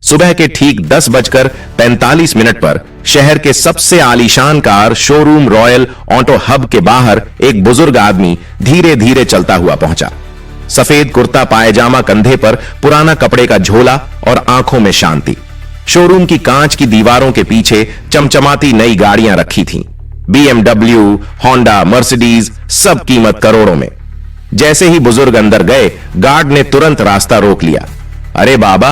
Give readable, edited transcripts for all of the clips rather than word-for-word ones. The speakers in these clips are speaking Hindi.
सुबह के ठीक 10:45 पर शहर के सबसे आलीशान car showroom royal auto hub के बाहर एक बुजुर्ग आदमी धीरे धीरे चलता हुआ पहुंचा। सफेद कुर्ता पायजामा, कंधे पर पुराना कपड़े का झोला और आंखों में शांति। शोरूम की कांच की दीवारों के पीछे चमचमाती नई गाड़ियां रखी थीं। BMW, होंडा, मर्सिडीज, सब कीमत करोड़ों में। जैसे ही बुजुर्ग अंदर गए, गार्ड ने तुरंत रास्ता रोक लिया। अरे बाबा,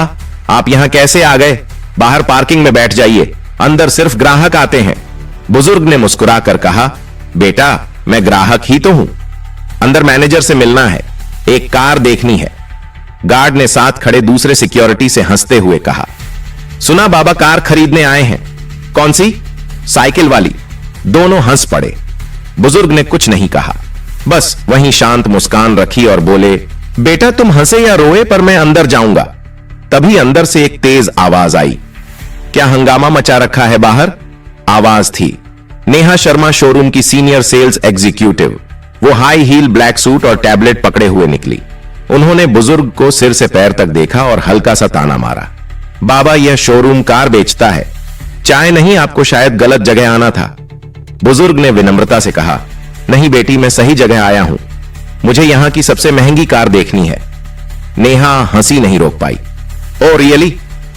आप यहां कैसे आ गए? बाहर पार्किंग में बैठ जाइए, अंदर सिर्फ ग्राहक आते हैं। बुजुर्ग ने मुस्कुराकर कहा, बेटा मैं ग्राहक ही तो हूं, अंदर मैनेजर से मिलना है, एक कार देखनी है। गार्ड ने साथ खड़े दूसरे सिक्योरिटी से हंसते हुए कहा, सुना बाबा कार खरीदने आए हैं। कौन सी? साइकिल वाली। दोनों हंस पड़े। बुजुर्ग ने कुछ नहीं कहा, बस वहीं शांत मुस्कान रखी और बोले, बेटा तुम हंसे या रोए पर मैं अंदर जाऊंगा। तभी अंदर से एक तेज आवाज आई। क्या हंगामा मचा रखा है बाहर? आवाज थी नेहा शर्मा, शोरूम की सीनियर सेल्स एग्जीक्यूटिव। वो हाई हील, ब्लैक सूट और टैबलेट पकड़े हुए निकली। उन्होंने बुजुर्ग को सिर से पैर तक देखा और हल्का सा ताना मारा। बाबा यह शोरूम कार बेचता है, चाय नहीं, आपको शायद गलत जगह आना था। बुजुर्ग ने विनम्रता से कहा, नहीं बेटी, मैं सही जगह आया हूं, मुझे यहां की सबसे महंगी कार देखनी है। नेहा हंसी नहीं रोक पाई। Oh really?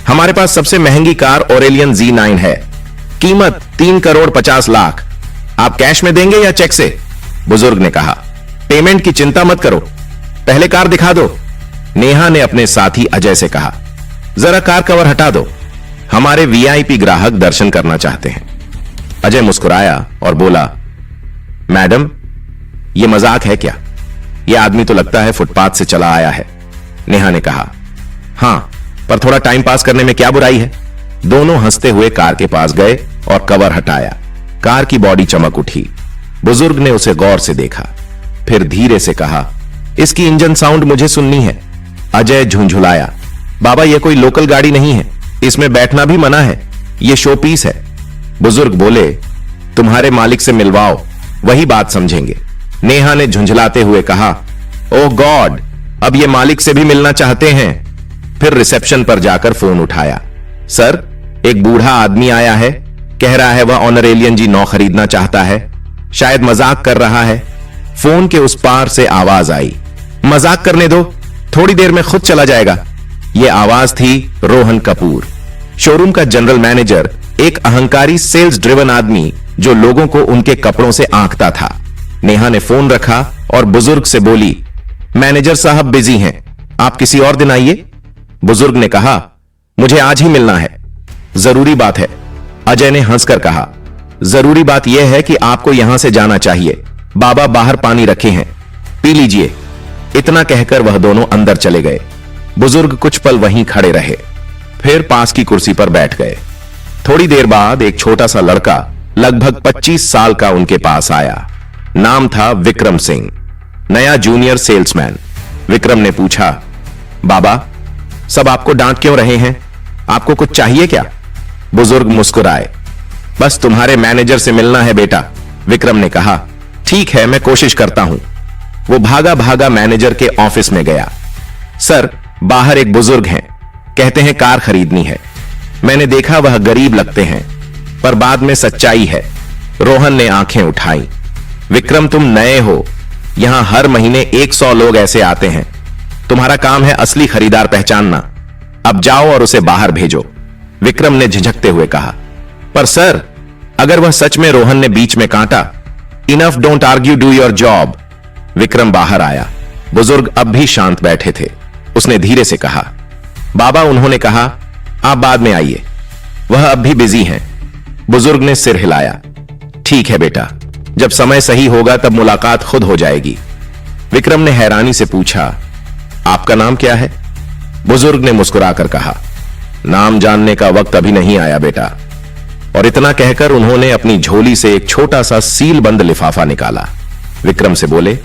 हमारे पास सबसे महंगी कार ऑरेलियन Z9 है, कीमत 3,50,00,000। आप कैश में देंगे या चेक से? बुजुर्ग ने कहा, पेमेंट की चिंता मत करो, पहले कार दिखा दो। नेहा ने अपने साथी अजय से कहा, जरा कार कवर हटा दो, हमारे VIP ग्राहक दर्शन करना चाहते हैं। अजय मुस्कुराया और बोला, मैडम यह मजाक है क्या? यह आदमी तो लगता है फुटपाथ से चला आया है। नेहा ने कहा, हां, पर थोड़ा टाइम पास करने में क्या बुराई है। दोनों हंसते हुए कार के पास गए और कवर हटाया। कार की बॉडी चमक उठी। बुजुर्ग ने उसे गौर से देखा, फिर धीरे से कहा, इसकी इंजन साउंड मुझे सुननी है। अजय झुंझुलाया, बाबा यह कोई लोकल गाड़ी नहीं है, इसमें बैठना भी मना है, यह शो पीस है। बुजुर्ग बोले, तुम्हारे मालिक से मिलवाओ, वही बात समझेंगे। नेहा ने झुंझलाते हुए कहा, ओ गॉड, अब ये मालिक से भी मिलना चाहते हैं। फिर रिसेप्शन पर जाकर फोन उठाया। सर, एक बूढ़ा आदमी आया है, कह रहा है वह ऑनरेलियन G9 खरीदना चाहता है, शायद मजाक कर रहा है। फोन के उस पार से आवाज आई, मजाक करने दो, थोड़ी देर में खुद चला जाएगा। यह आवाज थी रोहन कपूर, शोरूम का जनरल मैनेजर, एक अहंकारी सेल्स ड्रिवन आदमी जो लोगों को उनके कपड़ों से आंकता था। नेहा ने फोन रखा और बुजुर्ग से बोली, मैनेजर साहब बिजी हैं, आप किसी और दिन आइए। बुजुर्ग ने कहा, मुझे आज ही मिलना है, जरूरी बात है। अजय ने हंसकर कहा, जरूरी बात यह है कि आपको यहां से जाना चाहिए, बाबा बाहर पानी रखे हैं, पी लीजिए। इतना कहकर वह दोनों अंदर चले गए। बुजुर्ग कुछ पल वहीं खड़े रहे, फिर पास की कुर्सी पर बैठ गए। थोड़ी देर बाद एक छोटा सा लड़का लगभग 25 साल का उनके पास आया। नाम था विक्रम सिंह, नया जूनियर सेल्समैन। विक्रम ने पूछा, बाबा सब आपको डांट क्यों रहे हैं, आपको कुछ चाहिए क्या? बुजुर्ग मुस्कुराए, बस तुम्हारे मैनेजर से मिलना है बेटा। विक्रम ने कहा, ठीक है, मैं कोशिश करता हूं। वो भागा भागा मैनेजर के ऑफिस में गया। सर, बाहर एक बुजुर्ग हैं, कहते हैं कार खरीदनी है। मैंने देखा वह गरीब लगते हैं, पर बाद में सच्चाई है। रोहन ने आंखें उठाई, विक्रम तुम नए हो, यहां हर महीने 100 लोग ऐसे आते हैं, तुम्हारा काम है असली खरीदार पहचानना। अब जाओ और उसे बाहर भेजो। विक्रम ने झिझकते हुए कहा, पर सर, अगर वह सच में? रोहन ने बीच में काटा, enough, don't argue, do your job. Vikram बाहर आया। बुजुर्ग अब भी शांत बैठे थे। उसने धीरे से कहा, बाबा उन्होंने कहा आप बाद में आइए, वह अब भी बिजी हैं। बुजुर्ग ने सिर हिलाया, ठीक है बेटा, जब समय सही होगा तब मुलाकात खुद हो जाएगी। विक्रम ने हैरानी से पूछा, आपका नाम क्या है? बुजुर्ग ने मुस्कुराकर कहा, नाम जानने का वक्त अभी नहीं आया बेटा। और इतना कहकर उन्होंने अपनी झोली से एक छोटा सा सील बंद लिफाफा निकाला। विक्रम से बोले,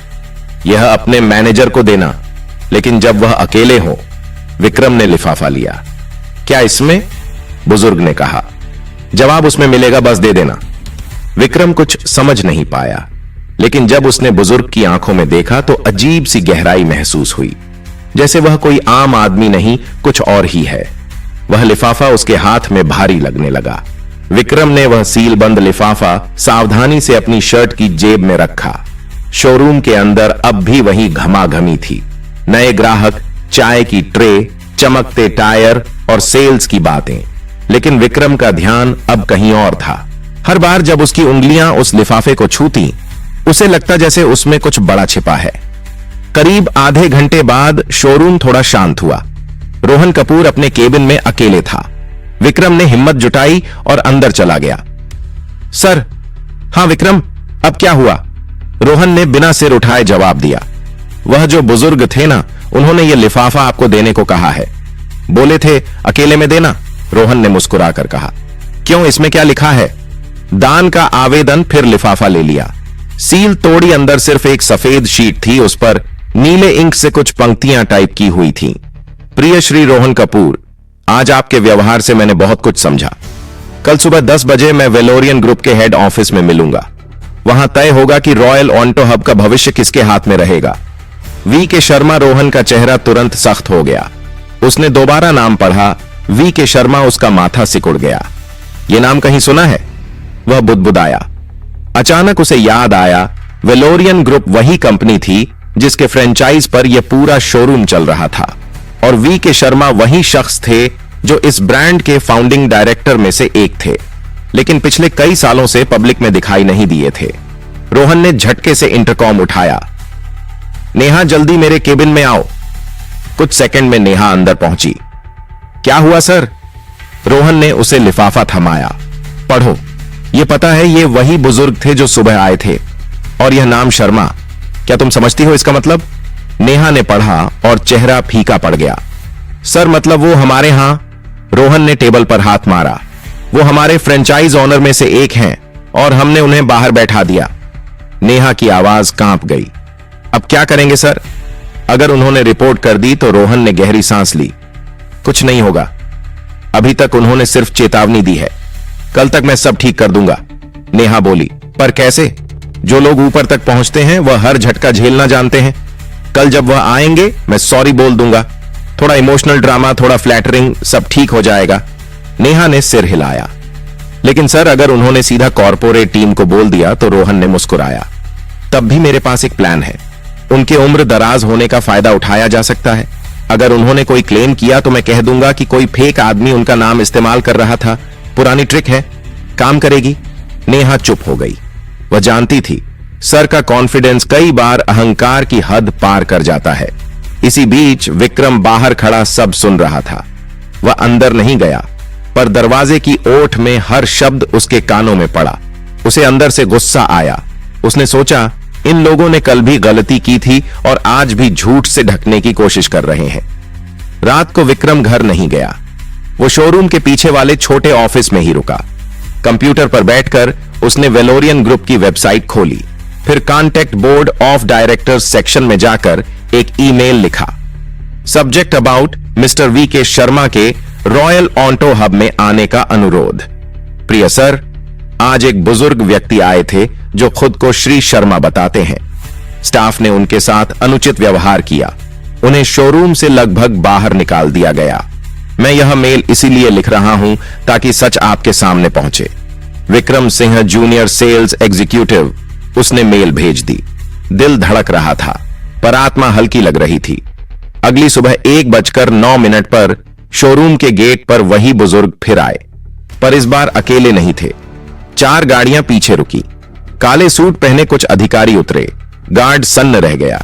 यह अपने मैनेजर को देना, लेकिन जब वह अकेले हो। विक्रम ने लिफाफा लिया। क्या इसमें? बुजुर्ग ने कहा, जवाब उसमें मिलेगा, बस दे देना। विक्रम कुछ समझ नहीं पाया, लेकिन जब उसने बुजुर्ग की आंखों में देखा तो अजीब सी गहराई महसूस हुई, जैसे वह कोई आम आदमी नहीं, कुछ और ही है। वह लिफाफा उसके हाथ में भारी लगने लगा। विक्रम ने वह सील बंद लिफाफा सावधानी से अपनी शर्ट की जेब में रखा। शोरूम के अंदर अब भी वही घमाघमी थी। नए ग्राहक, चाय की ट्रे, चमकते टायर और सेल्स की बातें। लेकिन विक्रम का ध्यान अब कहीं और था। हर बार जब उसकी उंगलियां उस लिफाफे को छूती, उसे लगता जैसे उसमें कुछ बड़ा छिपा है। करीब आधे घंटे बाद शोरूम थोड़ा शांत हुआ। रोहन कपूर अपने केबिन में अकेले था। विक्रम ने हिम्मत जुटाई और अंदर चला गया। सर। हां विक्रम, अब क्या हुआ? रोहन ने बिना सिर उठाए जवाब दिया। वह जो बुजुर्ग थे ना, उन्होंने यह लिफाफा आपको देने को कहा है। बोले थे अकेले में देना। रोहन ने मुस्कुराकर कहा। क्यों, इसमें क्या लिखा है? दान का आवेदन। फिर लिफाफा ले लिया। सील तोड़ी, अंदर सिर्फ एक सफेद शीट थी। उस पर नीले इंक से कुछ पंक्तियां टाइप की हुई थीं। प्रिय श्री रोहन कपूर, आज आपके व्यवहार से मैंने बहुत कुछ समझा। कल सुबह 10 बजे मैं वेलोरियन ग्रुप के हेड ऑफिस में मिलूंगा। वहां तय होगा कि रॉयल ऑन्टो हब का भविष्य किसके हाथ में रहेगा। वी के शर्मा। रोहन का चेहरा तुरंत सख्त हो गया। उसने दोबारा नाम पढ़ा। वी के शर्मा। उसका माथा सिकुड़ गया। यह नाम कहीं सुना है? वह बुदबुदाया। अचानक उसे याद आया, वेलोरियन ग्रुप वही कंपनी थी जिसके फ्रेंचाइज पर यह पूरा शोरूम चल रहा था, और वी के शर्मा वही शख्स थे जो इस ब्रांड के फाउंडिंग डायरेक्टर में से एक थे, लेकिन पिछले कई सालों से पब्लिक में दिखाई नहीं दिए थे। रोहन ने झटके से इंटरकॉम उठाया। नेहा, जल्दी मेरे केबिन में आओ। कुछ सेकंड में नेहा अंदर पहुंची। क्या हुआ सर? रोहन ने उसे लिफाफा थमाया। पढ़ो, यह पता है ये वही बुजुर्ग थे जो सुबह आए थे, और यह नाम शर्मा। क्या तुम समझती हो इसका मतलब? नेहा ने पढ़ा और चेहरा फीका पड़ गया। सर, मतलब वो हमारे यहां। रोहन ने टेबल पर हाथ मारा। वो हमारे फ्रेंचाइज ऑनर में से एक हैं और हमने उन्हें बाहर बैठा दिया। नेहा की आवाज कांप गई। अब क्या करेंगे सर? अगर उन्होंने रिपोर्ट कर दी तो रोहन ने गहरी सांस ली। कुछ नहीं होगा, अभी तक उन्होंने सिर्फ चेतावनी दी है। कल तक मैं सब ठीक कर दूंगा। नेहा बोली। पर कैसे? जो लोग ऊपर तक पहुंचते हैं वह हर झटका झेलना जानते हैं। कल जब वह आएंगे मैं सॉरी बोल दूंगा। थोड़ा इमोशनल ड्रामा, थोड़ा फ्लैटरिंग, सब ठीक हो जाएगा। नेहा ने सिर हिलाया। लेकिन सर, अगर उन्होंने सीधा कॉर्पोरेट टीम को बोल दिया तो रोहन ने मुस्कुराया। तब भी मेरे पास एक प्लान है। उनके उम्र दराज होने का फायदा उठाया जा सकता है। अगर उन्होंने कोई क्लेम किया तो मैं कह दूंगा कि कोई फेक आदमी उनका नाम इस्तेमाल कर रहा था। पुरानी ट्रिक है, काम करेगी। नेहा चुप हो गई। वह जानती थी सर का कॉन्फिडेंस कई बार अहंकार की हद पार कर जाता है। इसी बीच विक्रम बाहर खड़ा सब सुन रहा था। वह अंदर नहीं गया, पर दरवाजे की ओट में हर शब्द उसके कानों में पड़ा। उसे अंदर से गुस्सा आया। उसने सोचा, इन लोगों ने कल भी गलती की थी और आज भी झूठ से ढकने की कोशिश कर रहे हैं। रात को विक्रम घर नहीं गया। वो शोरूम के पीछे वाले छोटे ऑफिस में ही रुका। कंप्यूटर पर बैठकर उसने वेलोरियन ग्रुप की वेबसाइट खोली। फिर contact board of directors section में जाकर एक ईमेल लिखा। सब्जेक्ट अबाउट मिस्टर वी के शर्मा के रॉयल ऑन्टो हब में आने का अनुरोध। प्रिय सर, आज एक बुजुर्ग व्यक्ति आए थे जो खुद को श्री शर्मा बताते हैं। स्टाफ ने उनके साथ अनुचित व्यवहार किया। उन्हें शोरूम से लगभग बाहर निकाल दिया गया। मैं यह मेल इसीलिए लिख रहा हूं ताकि सच आपके सामने पहुंचे। Vikram Singh, junior sales executive. उसने मेल भेज दी। दिल धड़क रहा था, पर आत्मा हल्की लग रही थी। अगली सुबह 1:09 पर शोरूम के गेट पर वही बुजुर्ग फिर आए, पर इस बार अकेले नहीं थे। 4 गाड़ियां पीछे रुकी। काले सूट पहने कुछ अधिकारी उतरे। गार्ड सन्न रह गया।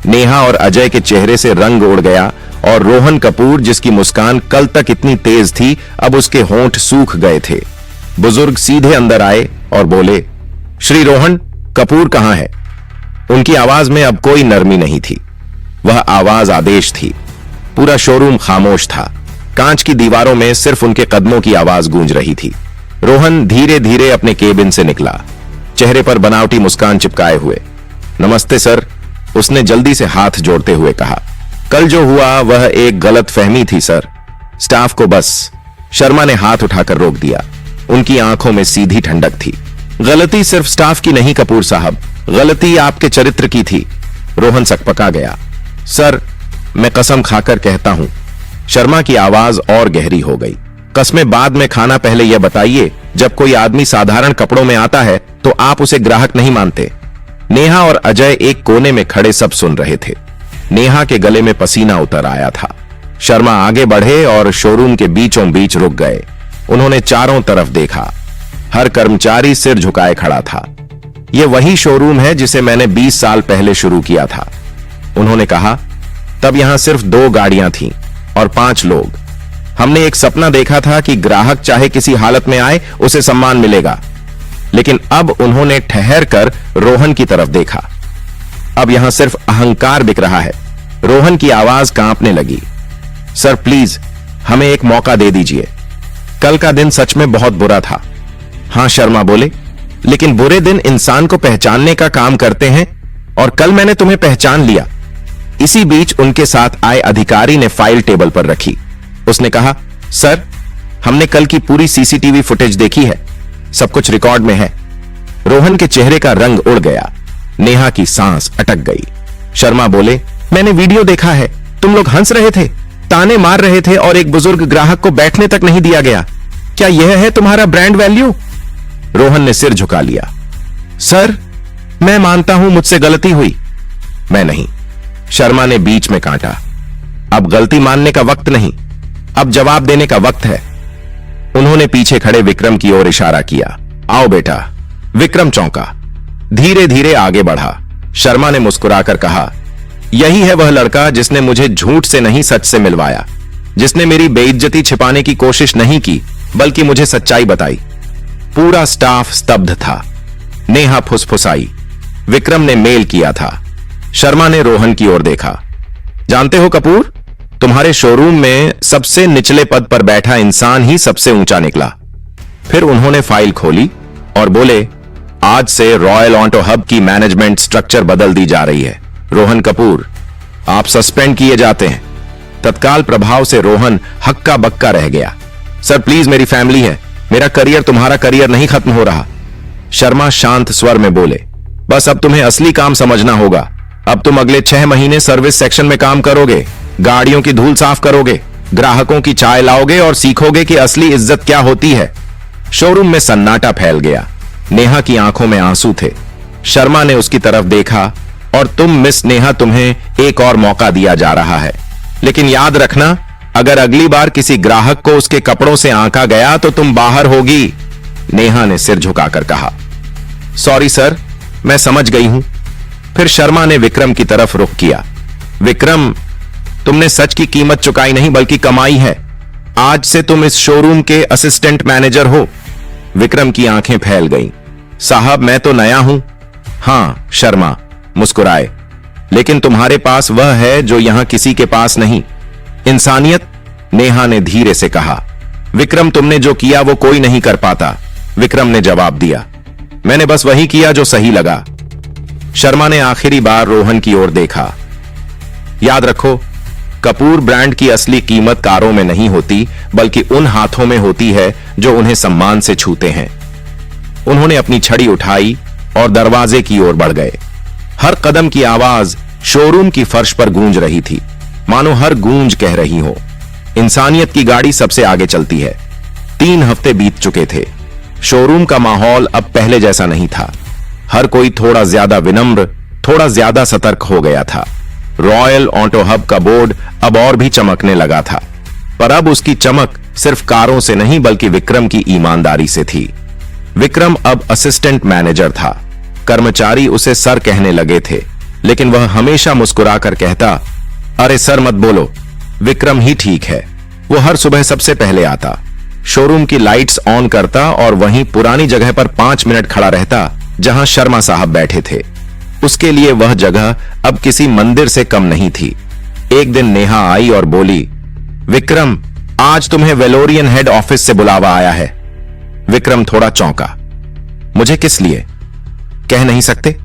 नेहा और अजय के चेहरे से रंग उड़ गया, और रोहन कपूर, जिसकी मुस्कान कल तक इतनी तेज थी, अब उसके होंठ सूख गए थे। बुजुर्ग सीधे अंदर आए और बोले, श्री रोहन कपूर कहां है? उनकी आवाज में अब कोई नरमी नहीं थी। वह आवाज आदेश थी। पूरा शोरूम खामोश था। कांच की दीवारों में सिर्फ उनके कदमों की आवाज गूंज रही थी। रोहन धीरे धीरे अपने केबिन से निकला, चेहरे पर बनावटी मुस्कान चिपकाए हुए। नमस्ते सर, उसने जल्दी से हाथ जोड़ते हुए कहा। कल जो हुआ वह एक गलत फहमी थी सर। स्टाफ को बस। शर्मा ने हाथ उठाकर रोक दिया। उनकी आंखों में सीधी ठंडक थी। गलती सिर्फ स्टाफ की नहीं कपूर साहब, गलती आपके चरित्र की थी। रोहन सकपका गया। सर, मैं कसम खाकर कहता हूं, शर्मा की आवाज और गहरी हो गई। कसमें बाद में खाना, पहले यह बताइए, जब कोई आदमी साधारण कपड़ों में आता है तो आप उसे ग्राहक नहीं मानते। नेहा और अजय एक कोने में खड़े सब सुन रहे थे। नेहा के गले में पसीना उतर आया था। शर्मा आगे बढ़े और शोरूम के बीचों बीच रुक गए। उन्होंने चारों तरफ देखा। हर कर्मचारी सिर झुकाए खड़ा था। यह वही शोरूम है जिसे मैंने 20 साल पहले शुरू किया था, उन्होंने कहा। तब यहां सिर्फ 2 गाड़ियां थीं और 5 लोग। हमने एक सपना देखा था कि ग्राहक चाहे किसी हालत में आए उसे सम्मान मिलेगा। लेकिन अब उन्होंने ठहर कर रोहन की तरफ देखा। अब यहां सिर्फ अहंकार बिक रहा है। रोहन की आवाज कांपने लगी। सर प्लीज हमें एक मौका दे दीजिए। कल का दिन सच में बहुत बुरा था। हां, शर्मा बोले, लेकिन बुरे दिन इंसान को पहचानने का काम करते हैं और कल मैंने तुम्हें पहचान लिया। इसी बीच उनके साथ आए अधिकारी ने फाइल टेबल पर रखी। उसने कहा, सर हमने कल की पूरी सीसीटीवी फुटेज देखी है, सब कुछ रिकॉर्ड में है। रोहन के चेहरे का रंग उड़ गया। नेहा की सांस अटक गई। शर्मा बोले, मैंने वीडियो देखा है, तुम लोग हंस रहे थे, ताने मार रहे थे और एक बुजुर्ग ग्राहक को बैठने तक नहीं दिया गया। क्या यह है तुम्हारा ब्रांड वैल्यू? रोहन ने सिर झुका लिया। सर मैं मानता हूं मुझसे गलती हुई। मैं नहीं, शर्मा ने बीच में काटा। अब गलती मानने का वक्त नहीं, अब जवाब देने का वक्त है। उन्होंने पीछे खड़े विक्रम की ओर इशारा किया। आओ बेटा। विक्रम चौंका, धीरे धीरे आगे बढ़ा। शर्मा ने मुस्कुराकर कहा, यही है वह लड़का जिसने मुझे झूठ से नहीं सच से मिलवाया, जिसने मेरी बेइज्जती छिपाने की कोशिश नहीं की बल्कि मुझे सच्चाई बताई। पूरा स्टाफ स्तब्ध था। नेहा फुसफुसाई, विक्रम ने मेल किया था। शर्मा ने रोहन की ओर देखा। जानते हो कपूर, तुम्हारे शोरूम में सबसे निचले पद पर बैठा इंसान ही सबसे ऊंचा निकला। फिर उन्होंने फाइल खोली और बोले, आज से रॉयल ऑटो हब की मैनेजमेंट स्ट्रक्चर बदल दी जा रही है। रोहन कपूर, आप सस्पेंड किए जाते हैं। तत्काल प्रभाव से रोहन हक्का बक्का रह गया। सर प्लीज, मेरी फैमिली है, मेरा करियर तुम्हारा करियर नहीं खत्म हो रहा। शर्मा शांत स्वर में बोले, बस अब तुम्हें असली काम समझना होगा। अब तुम अगले 6 महीने सर्विस सेक्शन में काम करोगे, गाड़ियों की धूल साफ करोगे, ग्राहकों की चाय लाओगे और सीखोगे कि असली इज्जत क्या होती है। शोरूम में सन्नाटा फैल गया। नेहा की आंखों में आंसू थे। शर्मा ने उसकी तरफ देखा, और तुम मिस नेहा, तुम्हें एक और मौका दिया जा रहा है, लेकिन याद रखना, अगर अगली बार किसी ग्राहक को उसके कपड़ों से आंका गया तो तुम बाहर होगी। नेहा ने सिर झुकाकर कहा, सॉरी सर, मैं समझ गई हूं। फिर शर्मा ने विक्रम की तरफ रुख किया। विक्रम, तुमने सच की कीमत चुकाई नहीं बल्कि कमाई है। आज से तुम इस शोरूम के असिस्टेंट मैनेजर हो। विक्रम की आंखें फैल गईं। साहब मैं तो नया हूं। हां, शर्मा मुस्कुराए, लेकिन तुम्हारे पास वह है जो यहां किसी के पास नहीं, इंसानियत। नेहा ने धीरे से कहा, विक्रम तुमने जो किया वो कोई नहीं कर पाता। विक्रम ने जवाब दिया, मैंने बस वही किया जो सही लगा। शर्मा ने आखिरी बार रोहन की ओर देखा। याद रखो, कपूर ब्रांड की असली कीमत कारों में नहीं होती बल्कि उन हाथों में होती है जो उन्हें सम्मान से छूते हैं। उन्होंने अपनी छड़ी उठाई और दरवाजे की ओर बढ़ गए। हर कदम की आवाज शोरूम की फर्श पर गूंज रही थी, मानो हर गूंज कह रही हो, इंसानियत की गाड़ी सबसे आगे चलती है। 3 हफ्ते बीत चुके थे। शोरूम का माहौल अब पहले जैसा नहीं था। हर कोई थोड़ा ज्यादा विनम्र, थोड़ा ज्यादा सतर्क हो गया था। रॉयल ऑटो हब का बोर्ड अब और भी चमकने लगा था, पर अब उसकी चमक सिर्फ कारों से नहीं बल्कि विक्रम की ईमानदारी से थी। विक्रम अब असिस्टेंट मैनेजर था। कर्मचारी उसे सर कहने लगे थे, लेकिन वह हमेशा मुस्कुराकर कहता, अरे सर मत बोलो, विक्रम ही ठीक है। वो हर सुबह सबसे पहले आता, शोरूम की लाइट्स ऑन करता और वहीं पुरानी जगह पर 5 मिनट खड़ा रहता जहां शर्मा साहब बैठे थे। उसके लिए वह जगह अब किसी मंदिर से कम नहीं थी। एक दिन नेहा आई और बोली, विक्रम, आज तुम्हें वेलोरियन हेड ऑफिस से बुलावा आया है। विक्रम थोड़ा चौंका। मुझे किस लिए? कह नहीं सकते,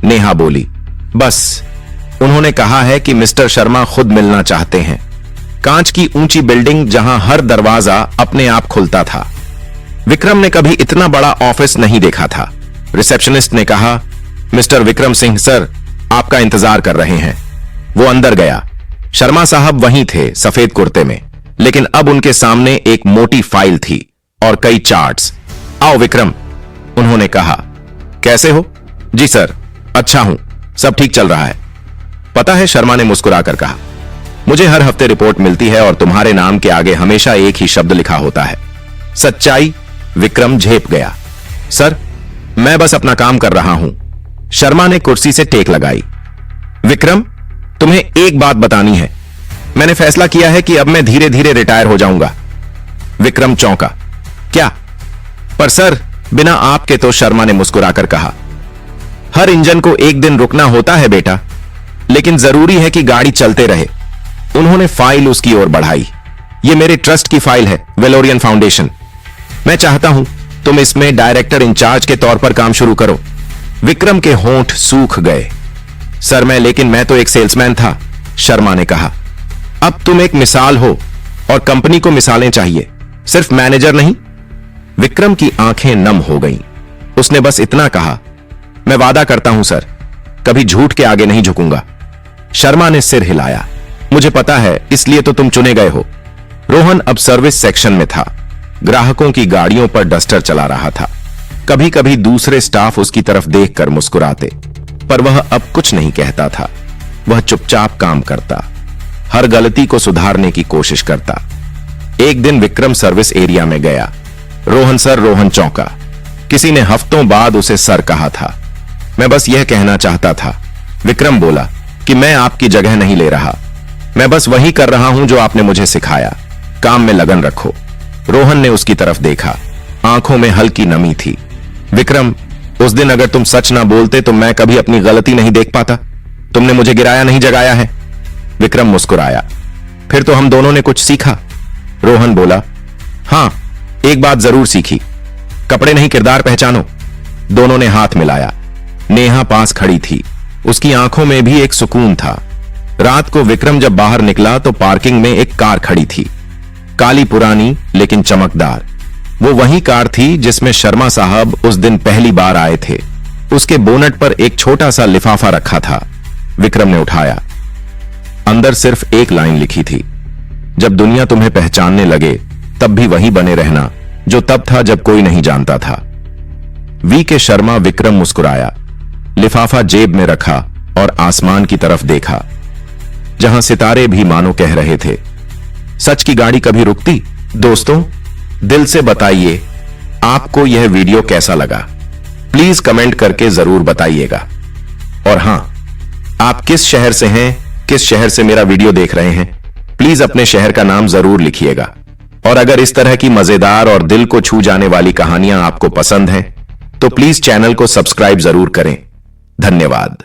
नेहा बोली। बस उन्होंने कहा है कि मिस्टर शर्मा खुद मिलना चाहते हैं। कांच की ऊंची बिल्डिंग जहां हर दरवाजा अपने आप खुलता था। विक्रम ने कभी इतना बड़ा ऑफिस नहीं देखा था। रिसेप्शनिस्ट ने कहा, मिस्टर विक्रम सिंह सर, आपका इंतजार कर रहे हैं। वो अंदर गया। शर्मा साहब वहीं थे, सफेद कुर्ते में। लेकिन अब उनके सामने एक मोटी फाइल थी और कई चार्ट्स। आओ विक्रम, उन्होंने कहा। कैसे हो? जी सर, अच्छा हूं, सब ठीक चल रहा है। पता है, शर्मा ने मुस्कुराकर कहा, मुझे हर हफ्ते रिपोर्ट मिलती है और तुम्हारे नाम के आगे हमेशा एक ही शब्द लिखा होता है, सच्चाई। विक्रम झेप गया। सर, मैं बस अपना काम कर रहा हूं। शर्मा ने कुर्सी से टेक लगाई। विक्रम, तुम्हें एक बात बतानी है। मैंने फैसला किया है कि अब मैं धीरे धीरे रिटायर हो जाऊंगा। विक्रम चौंका। क्या? पर सर, बिना आपके तो, शर्मा ने मुस्कुराकर कहा। हर इंजन को एक दिन रुकना होता है बेटा, लेकिन जरूरी है कि गाड़ी चलते रहे। उन्होंने फाइल उसकी ओर बढ़ाई। यह मेरे ट्रस्ट की फाइल है, वेलोरियन फाउंडेशन। मैं चाहता हूं तुम इसमें डायरेक्टर इंचार्ज के तौर पर काम शुरू करो। विक्रम के होंठ सूख गए। सर लेकिन मैं तो एक सेल्समैन था, शर्मा ने कहा। अब तुम एक मिसाल हो और कंपनी को मिसालें चाहिए, सिर्फ मैनेजर नहीं। विक्रम की आंखें नम हो गईं। उसने बस इतना कहा, मैं वादा करता हूं सर, कभी झूठ के आगे नहीं झुकूंगा। शर्मा ने सिर हिलाया। मुझे पता है, इसलिए तो तुम चुने गए हो। रोहन अब सर्विस सेक्शन में था, ग्राहकों की गाड़ियों पर डस्टर चला रहा था। कभी कभी दूसरे स्टाफ उसकी तरफ देखकर मुस्कुराते, पर वह अब कुछ नहीं कहता था। वह चुपचाप काम करता, हर गलती को सुधारने की कोशिश करता। एक दिन विक्रम सर्विस एरिया में गया। रोहन चौंका। किसी ने हफ्तों बाद उसे सर कहा था। मैं बस यह कहना चाहता था, विक्रम बोला, कि मैं आपकी जगह नहीं ले रहा। मैं बस वही कर रहा हूं जो आपने मुझे सिखाया। काम में लगन रखो। रोहन ने उसकी तरफ देखा, आंखों में हल्की नमी थी। विक्रम, उस दिन अगर तुम सच ना बोलते तो मैं कभी अपनी गलती नहीं देख पाता। तुमने मुझे गिराया नहीं, जगाया है। विक्रम मुस्कुराया। फिर तो हम दोनों ने कुछ सीखा। रोहन बोला, हां, एक बात जरूर सीखी, कपड़े नहीं किरदार पहचानो। दोनों ने हाथ मिलाया। नेहा पास खड़ी थी, उसकी आंखों में भी एक सुकून था। रात को विक्रम जब बाहर निकला तो पार्किंग में एक कार खड़ी थी, काली पुरानी लेकिन चमकदार। वो वही कार थी जिसमें शर्मा साहब उस दिन पहली बार आए थे। उसके बोनट पर एक छोटा सा लिफाफा रखा था। विक्रम ने उठाया। अंदर सिर्फ एक लाइन लिखी थी, जब दुनिया तुम्हें पहचानने लगे तब भी वही बने रहना जो तब था जब कोई नहीं जानता था। वी के शर्मा। विक्रम मुस्कुराया, लिफाफा जेब में रखा और आसमान की तरफ देखा, जहां सितारे भी मानो कह रहे थे, सच की गाड़ी कभी रुकती? दोस्तों, दिल से बताइए आपको यह वीडियो कैसा लगा। प्लीज कमेंट करके जरूर बताइएगा। और हां, आप किस शहर से हैं, किस शहर से मेरा वीडियो देख रहे हैं, प्लीज अपने शहर का नाम जरूर लिखिएगा। और अगर इस तरह की मजेदार और दिल को छू जाने वाली कहानियां आपको पसंद हैं, तो प्लीज चैनल को सब्सक्राइब जरूर करें। धन्यवाद।